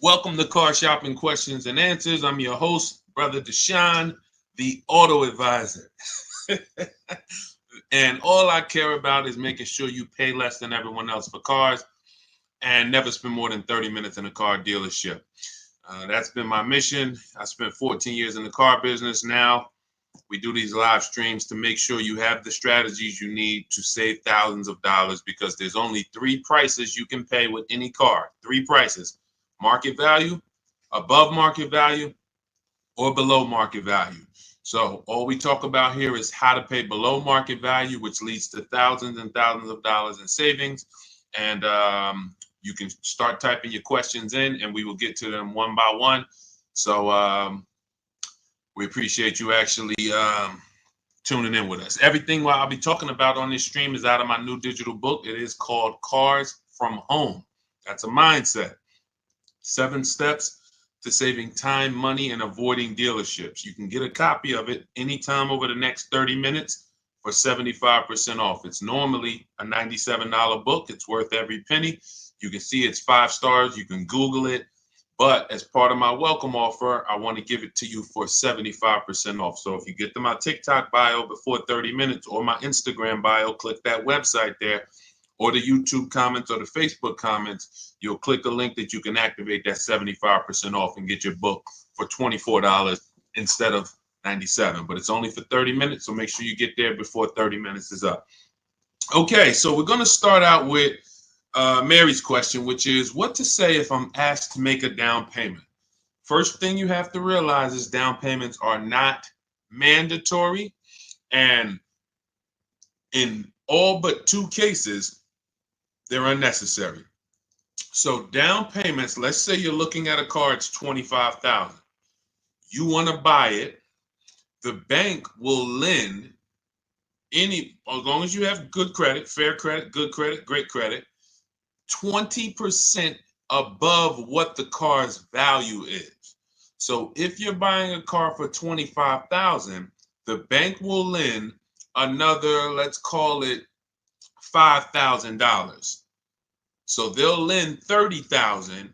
Welcome to Car Shopping Questions and Answers. I'm your host, Brother Deshaun, the auto advisor. And all I care about is making sure you pay less than everyone else for cars and never spend more than 30 minutes in a car dealership. That's been my mission. I spent 14 years in the car business. Now we do these live streams to make sure you have the strategies you need to save thousands of dollars, because there's only three prices you can pay with any car. Three prices: market value, above market value, or below market value. So all we talk about here is how to pay below market value, which leads to thousands and thousands of dollars in savings. And you can start typing your questions in and we will get to them one by one. So we appreciate you actually tuning in with us. Everything what I'll be talking about on this stream is out of my new digital book. It is called Cars from Home. That's a mindset. 7 steps to saving time, money, and avoiding dealerships. You can get a copy of it anytime over the next 30 minutes for 75% off. It's normally a $97 book. It's worth every penny. You can see it's 5 stars. You can Google it. But as part of my welcome offer, I want to give it to you for 75% off. So if you get to my TikTok bio before 30 minutes or my Instagram bio, click that website there, or the YouTube comments or the Facebook comments, you'll click a link that you can activate that 75% off and get your book for $24 instead of $97. But it's only for 30 minutes, so make sure you get there before 30 minutes is up. Okay, so we're going to start out with Mary's question, which is what to say if I'm asked to make a down payment. First thing you have to realize is down payments are not mandatory, and in all but 2 cases, they're unnecessary. So down payments, let's say you're looking at a car, it's $25,000. You want to buy it. The bank will lend as long as you have good credit, fair credit, good credit, great credit, 20% above what the car's value is. So if you're buying a car for $25,000, the bank will lend another, let's call it $5,000. So they'll lend $30,000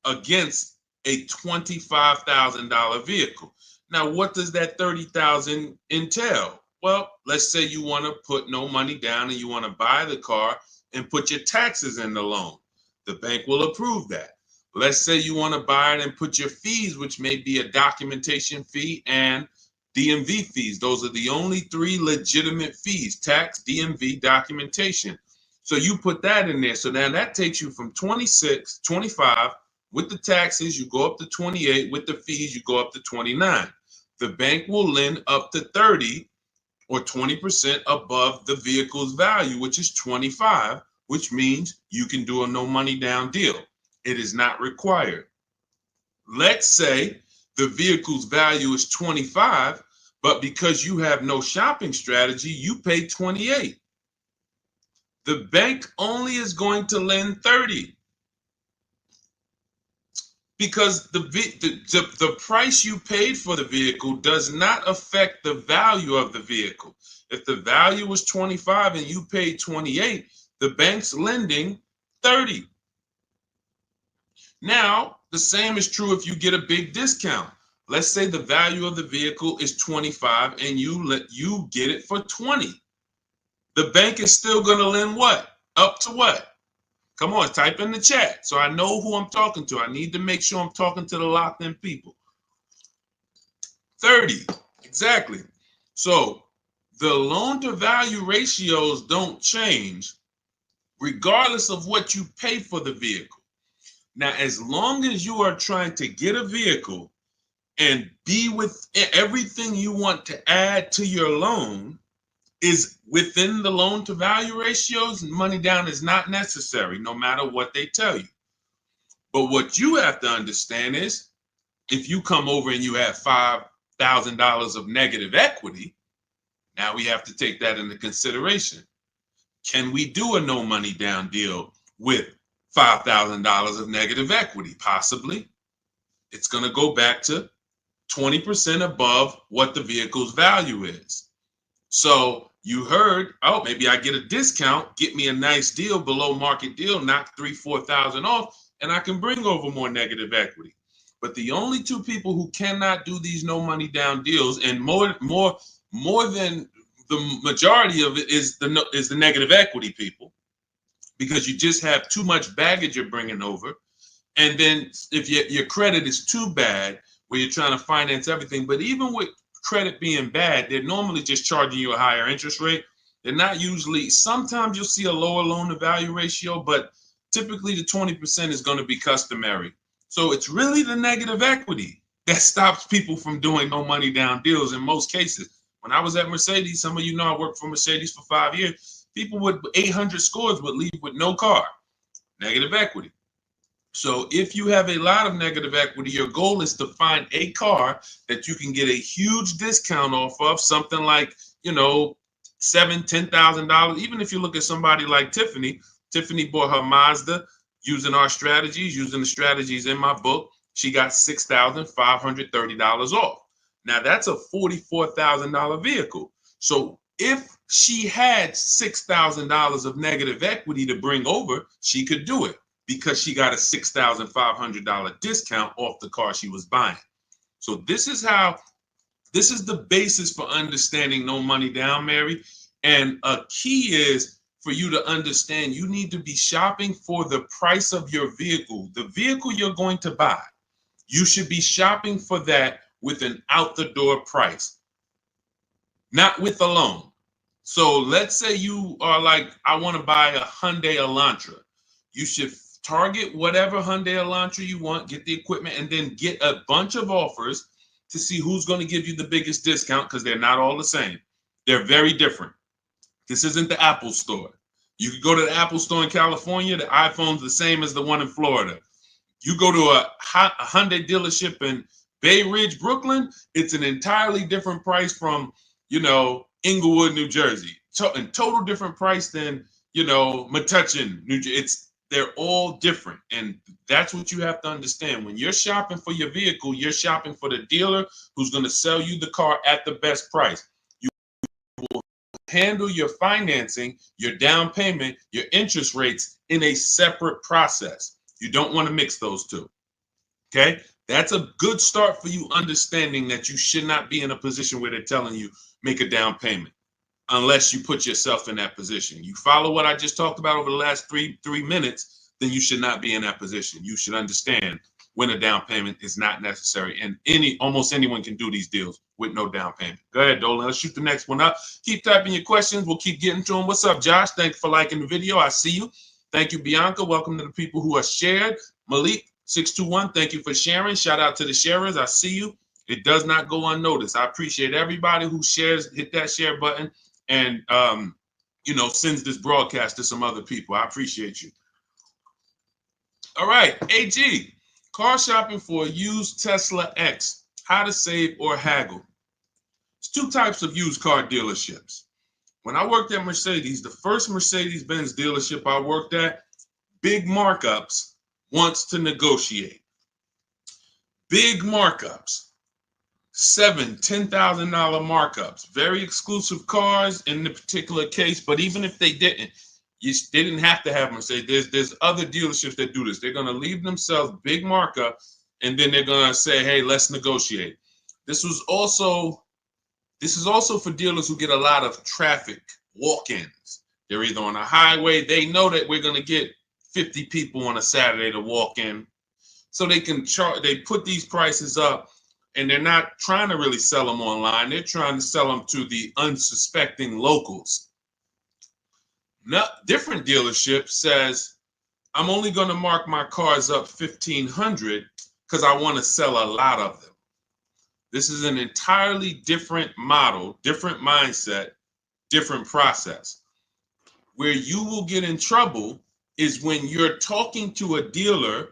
against a $25,000 vehicle. Now, what does that $30,000 entail? Well, let's say you want to put no money down and you want to buy the car and put your taxes in the loan. The bank will approve that. Let's say you want to buy it and put your fees, which may be a documentation fee and DMV fees. Those are the only 3 legitimate fees: tax, DMV, documentation. So you put that in there. So now that takes you from 25 with the taxes, you go up to 28, with the fees, you go up to 29. The bank will lend up to 30 or 20% above the vehicle's value, which is 25, which means you can do a no money down deal. It is not required. Let's say the vehicle's value is 25, but because you have no shopping strategy, you pay 28. The bank only is going to lend 30 because the price you paid for the vehicle does not affect the value of the vehicle. If the value was 25 and you paid 28, the bank's lending 30. Now, the same is true if you get a big discount. Let's say the value of the vehicle is 25 and you get it for 20. The bank is still going to lend what? Up to what? Come on, type in the chat so I know who I'm talking to. I need to make sure I'm talking to the locked in people. 30, exactly. So the loan to value ratios don't change regardless of what you pay for the vehicle. Now, as long as you are trying to get a vehicle and be with everything you want to add to your loan is within the loan to value ratios, money down is not necessary, no matter what they tell you. But what you have to understand is if you come over and you have $5,000 of negative equity, now we have to take that into consideration. Can we do a no money down deal with $5,000 of negative equity? Possibly. It's going to go back to 20% above what the vehicle's value is. So you heard, oh, maybe I get a discount, get me a nice deal, below market deal, knock $3,000-4,000 off. and I can bring over more negative equity. But the only two people who cannot do these no money down deals, and more than the majority of it, is the negative equity people, because you just have too much baggage you're bringing over. And then if your credit is too bad, where you're trying to finance everything, but even with credit being bad, they're normally just charging you a higher interest rate. They're not usually, sometimes you'll see a lower loan to value ratio, but typically the 20% is going to be customary. So it's really the negative equity that stops people from doing no money down deals in most cases. When I was at Mercedes, some of you know I worked for Mercedes for 5 years. People with 800 scores would leave with no car, negative equity. So if you have a lot of negative equity, your goal is to find a car that you can get a huge discount off of, something like, $7,000, $10,000. Even if you look at somebody like Tiffany bought her Mazda using our strategies, using the strategies in my book. She got $6,530 off. Now that's a $44,000 vehicle. So if she had $6,000 of negative equity to bring over, she could do it, because she got a $6,500 discount off the car she was buying. So this is the basis for understanding no money down, Mary. And a key is for you to understand you need to be shopping for the price of your vehicle. The vehicle you're going to buy, you should be shopping for that with an out the door price, not with a loan. So let's say you are like, I want to buy a Hyundai Elantra. You should target whatever Hyundai Elantra you want, get the equipment, and then get a bunch of offers to see who's going to give you the biggest discount, because they're not all the same. They're very different. This isn't the Apple store. You can go to the Apple store in California, the iPhone's the same as the one in Florida. You go to a Hyundai dealership in Bay Ridge, Brooklyn, it's an entirely different price from, Inglewood, New Jersey. A total different price than, Metuchen, New Jersey. They're all different. And that's what you have to understand. When you're shopping for your vehicle, you're shopping for the dealer who's going to sell you the car at the best price. You will handle your financing, your down payment, your interest rates in a separate process. You don't want to mix those two. Okay? That's a good start for you understanding that you should not be in a position where they're telling you make a down payment, unless you put yourself in that position. You follow what I just talked about over the last three minutes, then you should not be in that position. You should understand when a down payment is not necessary. And almost anyone can do these deals with no down payment. Go ahead, Dolan. Let's shoot the next one up. Keep typing your questions. We'll keep getting to them. What's up, Josh? Thank you for liking the video. I see you. Thank you, Bianca. Welcome to the people who are shared. Malik, 621, thank you for sharing. Shout out to the sharers. I see you. It does not go unnoticed. I appreciate everybody who shares, hit that share button, and sends this broadcast to some other people. I appreciate you. All right, AG, car shopping for a used Tesla X, how to save or haggle. There's two types of used car dealerships. When I worked at Mercedes, the first Mercedes-Benz dealership I worked at, big markups, wants to negotiate. Big markups. $7,000, $10,000 markups, very exclusive cars in the particular case. But even if they didn't, they didn't have to have Mercedes. There's other dealerships that do this. They're going to leave themselves big markup, and then they're going to say, hey, let's negotiate. This is also for dealers who get a lot of traffic walk-ins. They're either on a highway. They know that we're going to get 50 people on a Saturday to walk in, so they can charge. They put these prices up. And they're not trying to really sell them online. They're trying to sell them to the unsuspecting locals. Now, different dealership says, I'm only going to mark my cars up $1,500 because I want to sell a lot of them. This is an entirely different model, different mindset, different process. Where you will get in trouble is when you're talking to a dealer,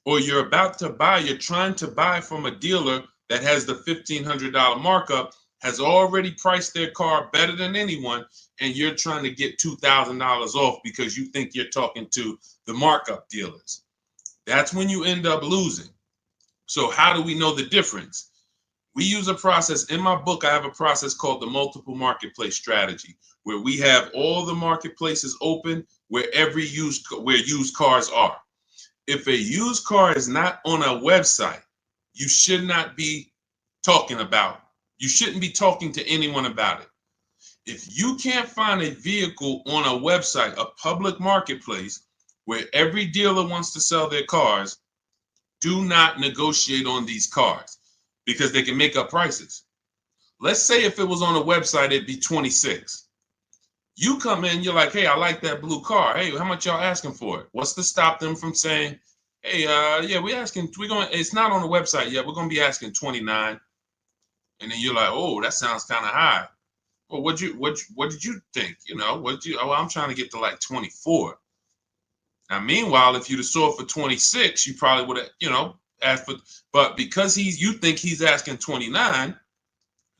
or you're about to buy, you're trying to buy from a dealer that has the $1,500 markup, has already priced their car better than anyone, and you're trying to get $2,000 off because you think you're talking to the markup dealers. That's when you end up losing. So how do we know the difference? We use a process. In my book, I have a process called the multiple marketplace strategy, where we have all the marketplaces open where used cars are. if a used car is not on a website, you should not be talking about. You shouldn't be talking to anyone about it. If you can't find a vehicle on a website, a public marketplace, where every dealer wants to sell their cars, do not negotiate on these cars because they can make up prices. Let's say if it was on a website, it'd be 26. You come in, you're like, hey, I like that blue car. Hey, how much y'all asking for it? What's to stop them from saying, hey, yeah, it's not on the website yet. We're going to be asking 29. And then you're like, oh, that sounds kind of high. Well, what did you think? I'm trying to get to like 24. Now, meanwhile, if you'd have sold for 26, you probably would have, asked for, but because you think he's asking 29,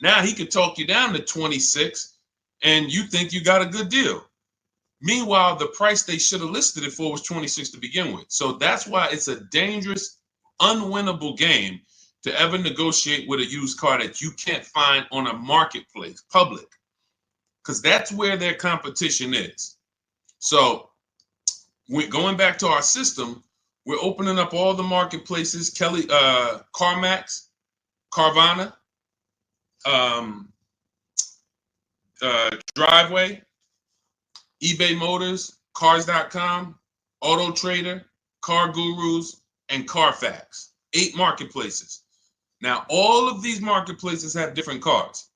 now he could talk you down to 26 and you think you got a good deal. Meanwhile, the price they should have listed it for was 26 to begin with. So that's why it's a dangerous, unwinnable game to ever negotiate with a used car that you can't find on a marketplace, public, because that's where their competition is. So we're going back to our system. We're opening up all the marketplaces, CarMax, Carvana, Driveway, eBay Motors, Cars.com, Auto Trader, Car Gurus, and Carfax. 8 marketplaces. Now, all of these marketplaces have different cars.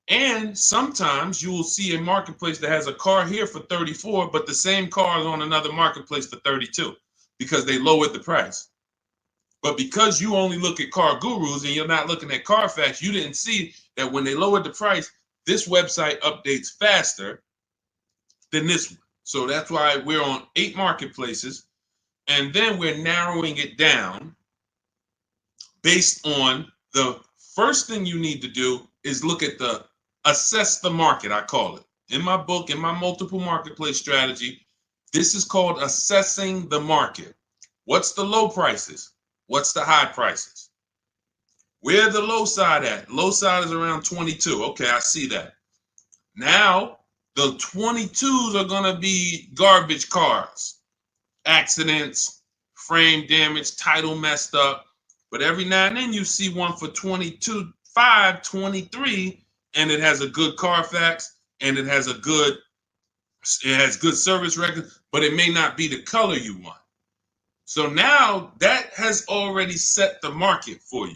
And sometimes you will see a marketplace that has a car here for 34, but the same car is on another marketplace for 32 because they lowered the price. But because you only look at Car Gurus and you're not looking at Carfax, you didn't see that when they lowered the price, this website updates faster than this one. So that's why we're on 8 marketplaces. And then we're narrowing it down based on the first thing you need to do is look at assess the market, I call it. In my book, in my multiple marketplace strategy, this is called assessing the market. What's the low prices? What's the high prices? Where the low side at? Low side is around 22. Okay, I see that. Now, the 22s are going to be garbage cars, accidents, frame damage, title messed up. But every now and then you see one for 22.5, 23, and it has a good Carfax and it has good service record, but it may not be the color you want. So now that has already set the market for you.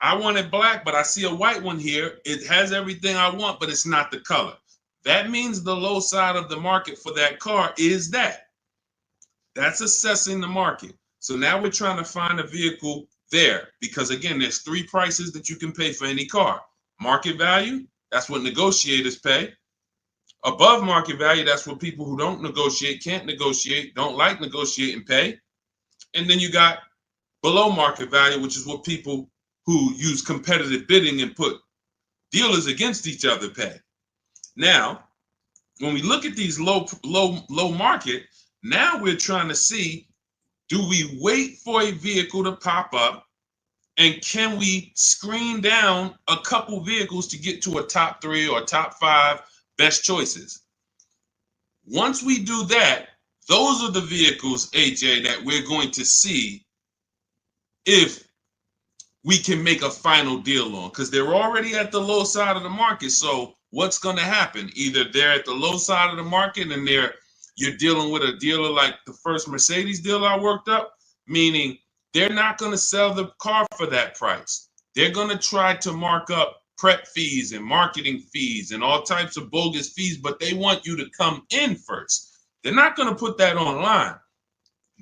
I want it black, but I see a white one here. It has everything I want, but it's not the color. That means the low side of the market for that car is that. That's assessing the market. So now we're trying to find a vehicle there because, again, there's 3 prices that you can pay for any car. Market value, that's what negotiators pay. Above market value, that's what people who don't negotiate, can't negotiate, don't like negotiating pay. And then you got below market value, which is what people who use competitive bidding and put dealers against each other pay. Now, when we look at these low market, now we're trying to see, do we wait for a vehicle to pop up and can we screen down a couple vehicles to get to a top 3 or top 5 best choices? Once we do that, those are the vehicles, AJ, that we're going to see if we can make a final deal on, because they're already at the low side of the market. So what's going to happen? Either they're at the low side of the market and you're dealing with a dealer like the first Mercedes deal I worked up, meaning they're not going to sell the car for that price. They're going to try to mark up prep fees and marketing fees and all types of bogus fees, but they want you to come in first. They're not going to put that online.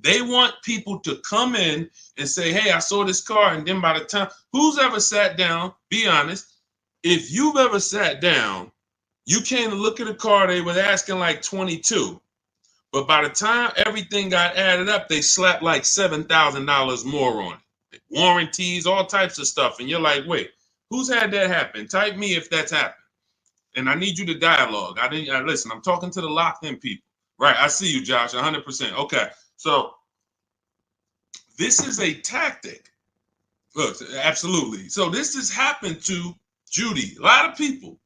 They want people to come in and say, hey, I saw this car. And then by the time, who's ever sat down, be honest, if you've ever sat down, you came to look at a car, they were asking like 22. But by the time everything got added up, they slapped like $7,000 more on it. Warranties, all types of stuff. And you're like, wait, who's had that happen? Type me if that's happened. And I need you to dialogue. Listen, I'm talking to the locked in people. Right, I see you, Josh, 100%. Okay, so this is a tactic. Look, absolutely. So this has happened to Judy, a lot of people.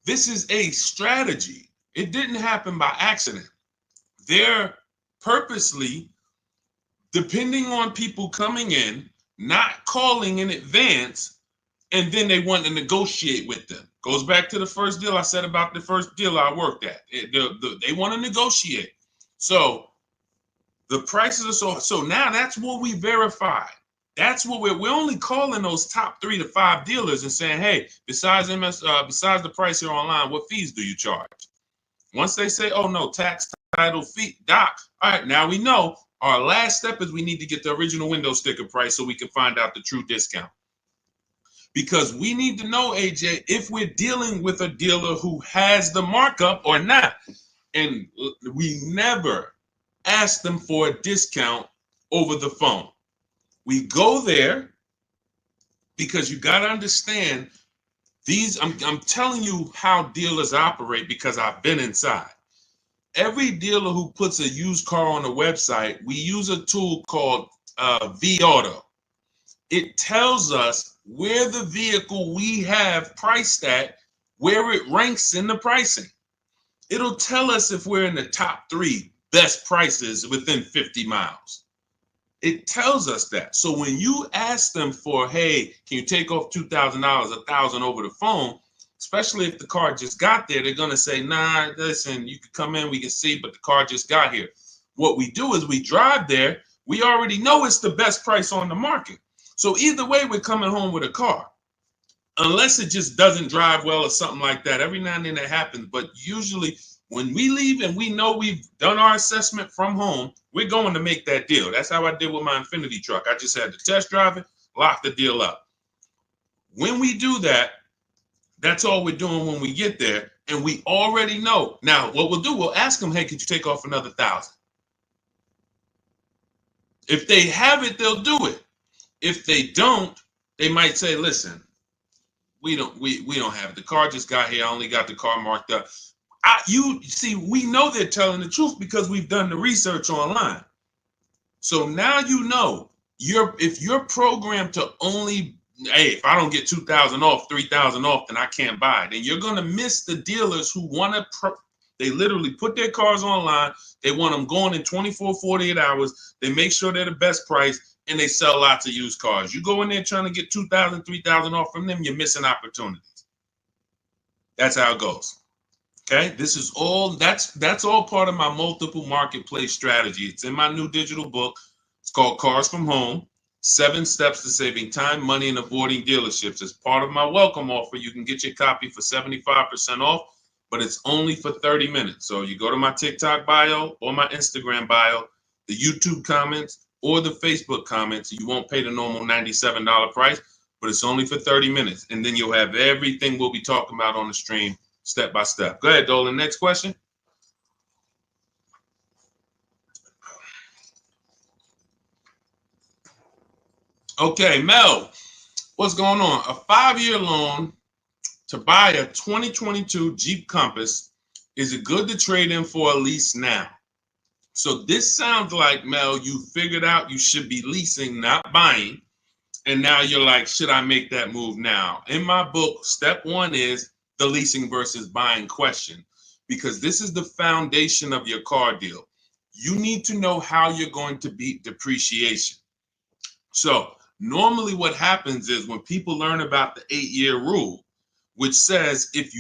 This is a strategy. It didn't happen by accident. They're purposely depending on people coming in, not calling in advance, and then they want to negotiate with them. Goes back to the first deal I said about the first deal I worked at. They want to negotiate. So the prices are so now that's what we verify. That's what we're only calling those top 3 to 5 dealers and saying, hey, besides besides the price here online, what fees do you charge? Once they say, oh no, tax, title, fee, doc, all right, now we know our last step is we need to get the original window sticker price so we can find out the true discount. Because we need to know, AJ, if we're dealing with a dealer who has the markup or not. And we never ask them for a discount over the phone. We go there because you got to understand these. I'm telling you how dealers operate because I've been inside. Every dealer who puts a used car on a website, we use a tool called V-Auto. It tells us where the vehicle we have priced at, where it ranks in the pricing. It'll tell us if we're in the top 3 best prices within 50 miles. It tells us that. So when you ask them for, hey, can you take off $2,000, $1,000 over the phone, especially if the car just got there, they're going to say, nah, listen, you can come in, we can see, but the car just got here. What we do is we drive there. We already know it's the best price on the market. So either way, we're coming home with a car. Unless it just doesn't drive well or something like that. Every now and then that happens. But usually when we leave and we know we've done our assessment from home, we're going to make that deal. That's how I did with my Infinity truck. I just had to test drive it, lock the deal up. When we do that, that's all we're doing when we get there. And we already know. Now, what we'll do, we'll ask them, hey, could you take off another $1,000? If they have it, they'll do it. If they don't, they might say, listen, we don't have it. The car just got here. I only got the car marked up. You see, we know they're telling the truth because we've done the research online. So now you know if you're programmed to only, hey, if I don't get 2,000 off, 3,000 off, then I can't buy it. And you're going to miss the dealers who want to, they literally put their cars online. They want them going in 24, 48 hours. They make sure they're the best price, and they sell lots of used cars. You go in there trying to get 2,000, 3,000 off from them, you're missing opportunities. That's how it goes. Okay, this is all, that's all part of my multiple marketplace strategy. It's in my new digital book. It's called Cars from Home, 7 Steps to Saving Time, Money, and Avoiding Dealerships. As part of my welcome offer, you can get your copy for 75% off, but it's only for 30 minutes. So you go to my TikTok bio or my Instagram bio, the YouTube comments, or the Facebook comments. You won't pay the normal $97 price, but it's only for 30 minutes. And then you'll have everything we'll be talking about on the stream step by step. Go ahead, Dolan. Next question. Okay, Mel, what's going on? A 5-year loan to buy a 2022 Jeep Compass. Is it good to trade in for a lease now? So this sounds like, Mel, you figured out you should be leasing, not buying. And now you're like, should I make that move now? In my book, step 1 is the leasing versus buying question, because this is the foundation of your car deal. You need to know how you're going to beat depreciation. So normally what happens is when people learn about the 8-year rule, which says if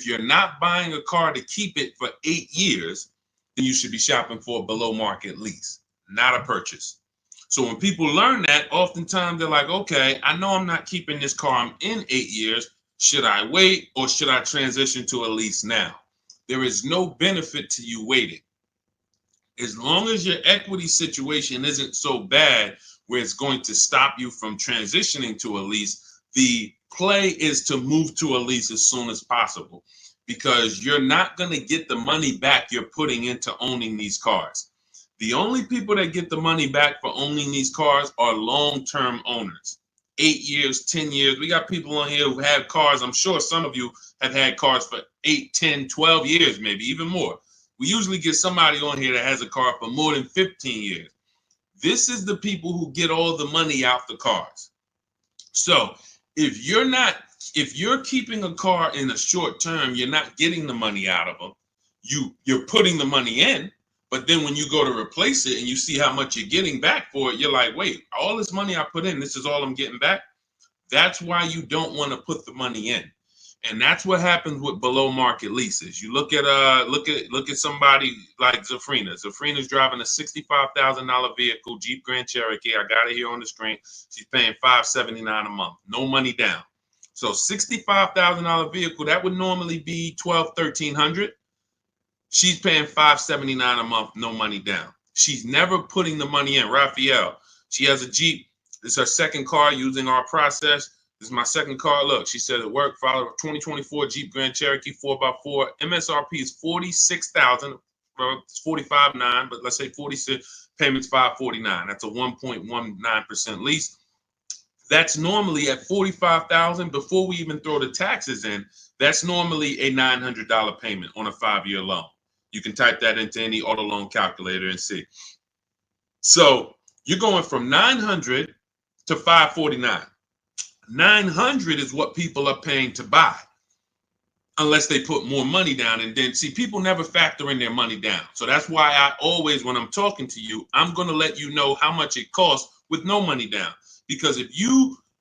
you're not buying a car to keep it for 8 years, then you should be shopping for a below market lease, not a purchase. So when people learn that, oftentimes they're like, okay, I know I'm not keeping this car. I'm in 8 years. Should I wait or should I transition to a lease now? There is no benefit to you waiting. As long as your equity situation isn't so bad where it's going to stop you from transitioning to a lease, the play is to move to a lease as soon as possible, because you're not going to get the money back you're putting into owning these cars. The only people that get the money back for owning these cars are long-term owners. 8 years, 10 years. We got people on here who have cars. I'm sure some of you have had cars for 8, 10, 12 years, maybe even more. We usually get somebody on here that has a car for more than 15 years. This is the people who get all the money out the cars. So if you're keeping a car in a short term, you're not getting the money out of them. You're putting the money in, But then when you go to replace it and you see how much you're getting back for it, you're like, wait, all this money I put in, this is all I'm getting back. That's why you don't want to put the money in. And that's what happens with below market leases. You look at somebody like Zafrina. Zafrina's driving a $65,000 vehicle, Jeep Grand Cherokee. I got it here on the screen. She's paying $579 a month, no money down. So $65,000 vehicle, that would normally be $1,200-1,300. She's paying $579 a month, no money down. She's never putting the money in. Raphael, she has a Jeep. This is her second car using our process. This is my second car. Look, she said it worked. Follow a 2024 Jeep Grand Cherokee 4x4. MSRP is $46,000. Well, it's $45,900, but let's say 46. Payments $549. That's a 1.19% lease. That's normally at $45,000 before we even throw the taxes in. That's normally a $900 payment on a 5-year loan. You can type that into any auto loan calculator and see. So you're going from $900 to $549. $900 is what people are paying to buy, unless they put more money down. And then, see, people never factor in their money down. So that's why I always, when I'm talking to you, I'm going to let you know how much it costs with no money down. Because if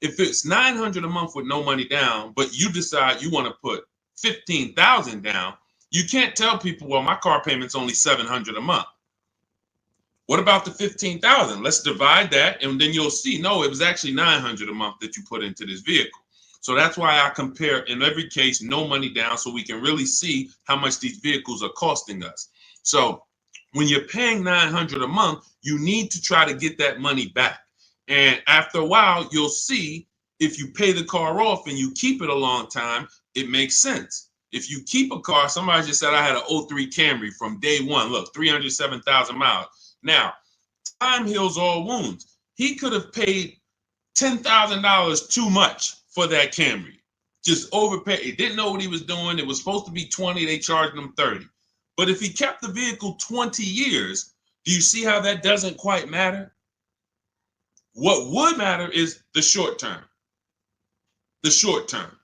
it's $900 a month with no money down, but you decide you want to put $15,000 down, you can't tell people, well, my car payment's only $700 a month. What about the $15,000? Let's divide that, and then you'll see, no, it was actually $900 a month that you put into this vehicle. So that's why I compare, in every case, no money down, so we can really see how much these vehicles are costing us. So when you're paying $900 a month, you need to try to get that money back. And after a while, you'll see if you pay the car off and you keep it a long time, it makes sense. If you keep a car, somebody just said I had an 03 Camry from day one. Look, 307,000 miles. Now, time heals all wounds. He could have paid $10,000 too much for that Camry. Just overpaid. He didn't know what he was doing. It was supposed to be 20. They charged him 30. But if he kept the vehicle 20 years, do you see how that doesn't quite matter? What would matter is the short term. The short term.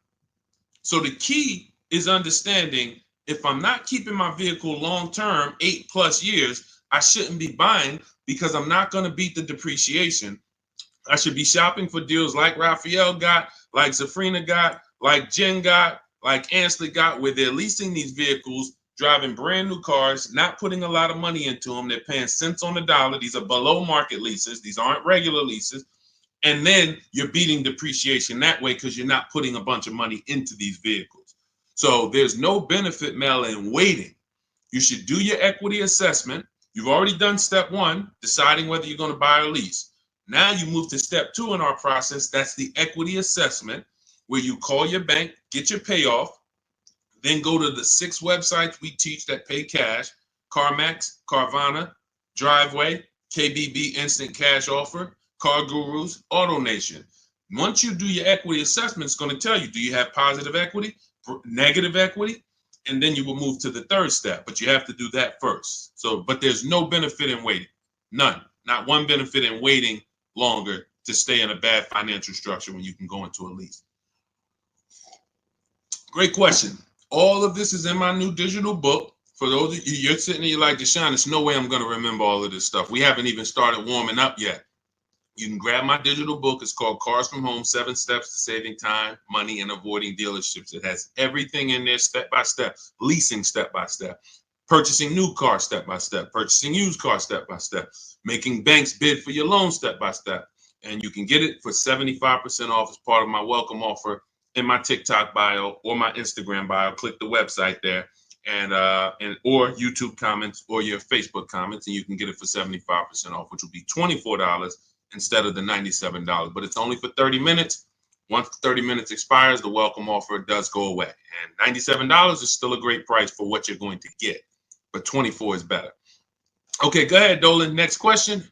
So the key is understanding, if I'm not keeping my vehicle long term, 8+ years, I shouldn't be buying, because I'm not going to beat the depreciation. I should be shopping for deals like Raphael got, like Zafrina got, like Jen got, like Ansley got, where they're leasing these vehicles, driving brand new cars, not putting a lot of money into them. They're paying cents on the dollar. These are below market leases. These aren't regular leases. And then you're beating depreciation that way because you're not putting a bunch of money into these vehicles. So there's no benefit, Mel, in waiting. You should do your equity assessment. You've already done step one, deciding whether you're going to buy or lease. Now you move to step two in our process. That's the equity assessment, where you call your bank, get your payoff, then go to the 6 websites we teach that pay cash: CarMax, Carvana, Driveway, KBB Instant Cash Offer, Car Gurus, AutoNation. Once you do your equity assessment, it's going to tell you, do you have positive equity, negative equity? And then you will move to the third step, but you have to do that first. So, but there's no benefit in waiting. None. Not one benefit in waiting longer to stay in a bad financial structure when you can go into a lease. Great question. All of this is in my new digital book. For those of you, you're sitting there, you're like, Deshaun, there's no way I'm going to remember all of this stuff. We haven't even started warming up yet. You can grab my digital book. It's called Cars from Home, 7 Steps to Saving Time, Money, and Avoiding Dealerships. It has everything in there step by step, leasing step by step, purchasing new cars step by step, purchasing used cars step by step, making banks bid for your loan step by step. And you can get it for 75% off as part of my welcome offer in my TikTok bio or my Instagram bio. Click the website there, and or YouTube comments or your Facebook comments, and you can get it for 75% off, which will be $24 instead of the $97. But it's only for 30 minutes. Once 30 minutes expires, the welcome offer does go away. And $97 is still a great price for what you're going to get, but 24 is better. Okay, go ahead, Dolan. Next question.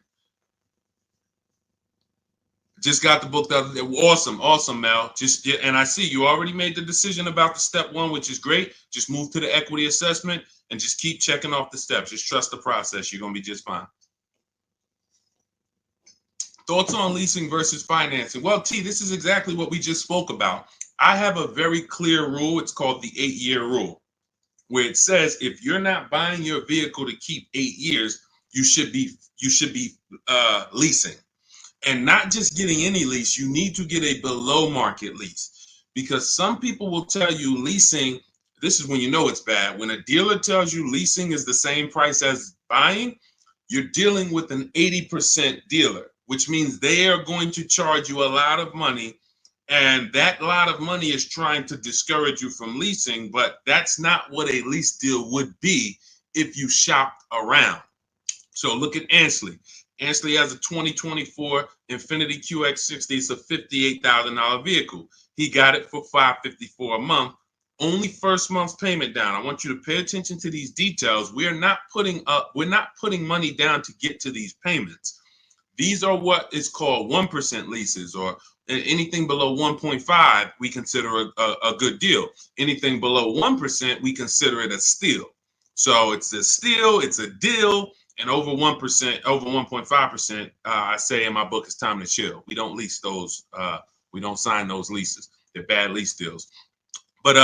Just got the book the other day. Awesome, Mel. And I see you already made the decision about the step one, which is great. Just move to the equity assessment and just keep checking off the steps. Just trust the process. You're going to be just fine. Thoughts on leasing versus financing? Well, T, this is exactly what we just spoke about. I have a very clear rule. It's called the 8-year rule. where it says if you're not buying your vehicle to keep 8 years, you should be leasing. And not just getting any lease, you need to get a below market lease, because some people will tell you leasing, this is when you know it's bad. When a dealer tells you leasing is the same price as buying, you're dealing with an 80% dealer, which means they are going to charge you a lot of money. And that lot of money is trying to discourage you from leasing, but that's not what a lease deal would be if you shopped around. So look at Ansley. Ansley has a 2024 Infiniti QX60. It's a $58,000 vehicle. He got it for $554 a month. Only first month's payment down. I want you to pay attention to these details. We're not putting money down to get to these payments. These are what is called 1% leases, or anything below 1.5 we consider a good deal. Anything below 1% we consider it a steal. So it's a steal, it's a deal. And over 1%, over 1.5%, I say in my book, it's time to chill. We don't lease those. We don't sign those leases. They're bad lease deals. But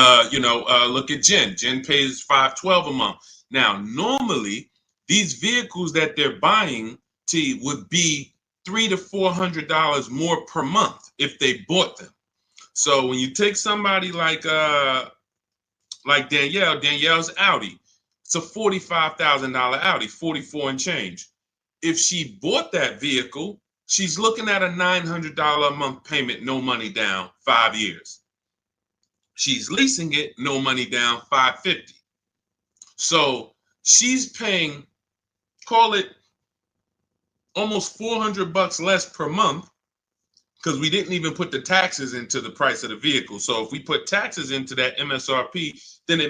look at Jen. Jen pays $512 a month. Now, normally these vehicles that they're buying would be $300 to $400 more per month if they bought them. So when you take somebody like Danielle's Audi. It's a $45,000 Audi, 44 and change. If she bought that vehicle, she's looking at a $900 a month payment, no money down, 5 years. She's leasing it, no money down, $550. So she's paying, call it almost $400 less per month, because we didn't even put the taxes into the price of the vehicle. So if we put taxes into that MSRP, then it